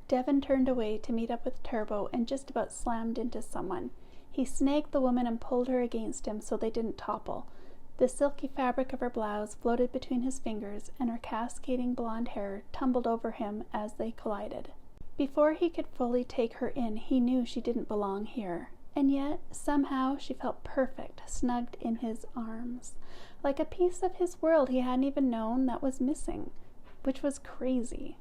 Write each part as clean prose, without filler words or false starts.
Devon turned away to meet up with Turbo and just about slammed into someone. He snagged the woman and pulled her against him so they didn't topple. The silky fabric of her blouse floated between his fingers, and her cascading blonde hair tumbled over him as they collided. Before he could fully take her in, he knew she didn't belong here. And yet, somehow, she felt perfect, snugged in his arms, like a piece of his world he hadn't even known that was missing, which was crazy.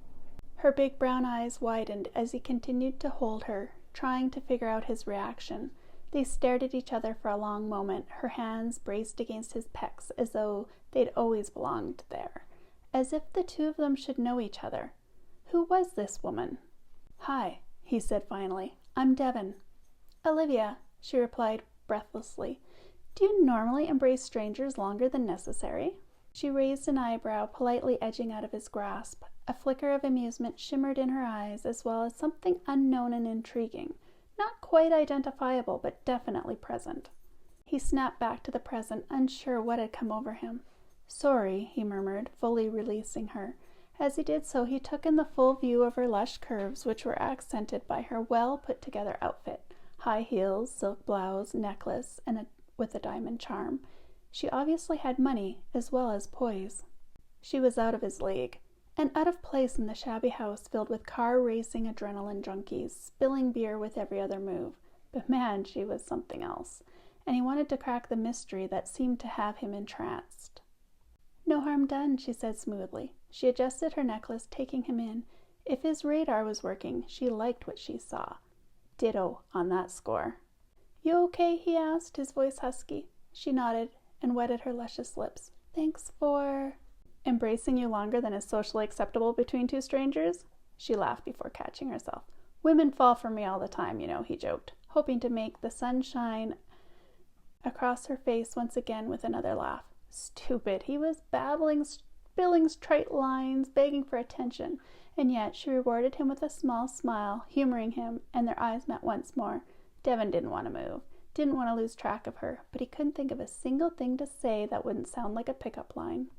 Her big brown eyes widened as he continued to hold her, trying to figure out his reaction. They stared at each other for a long moment, her hands braced against his pecs as though they'd always belonged there, as if the two of them should know each other. Who was this woman? "Hi," he said finally. "I'm Devon." "Olivia," she replied breathlessly. "Do you normally embrace strangers longer than necessary?" She raised an eyebrow, politely edging out of his grasp. A flicker of amusement shimmered in her eyes, as well as something unknown and intriguing, not quite identifiable, but definitely present. He snapped back to the present, unsure what had come over him. "Sorry," he murmured, fully releasing her. As he did so, he took in the full view of her lush curves, which were accented by her well-put-together outfit. High heels, silk blouse, necklace, and with a diamond charm. She obviously had money as well as poise. She was out of his league, and out of place in the shabby house filled with car-racing adrenaline junkies, spilling beer with every other move. But man, she was something else, and he wanted to crack the mystery that seemed to have him entranced. "No harm done," she said smoothly. She adjusted her necklace, taking him in. If his radar was working, she liked what she saw. Ditto on that score. "You okay?" he asked, his voice husky. She nodded and wetted her luscious lips. "Thanks for embracing you longer than is socially acceptable between two strangers." She laughed before catching herself. "Women fall for me all the time, you know," he joked, hoping to make the sun shine across her face once again with another laugh. Stupid. He was spilling trite lines, begging for attention, and yet she rewarded him with a small smile, humoring him, and their eyes met once more. Devon didn't want to move, didn't want to lose track of her, but he couldn't think of a single thing to say that wouldn't sound like a pickup line.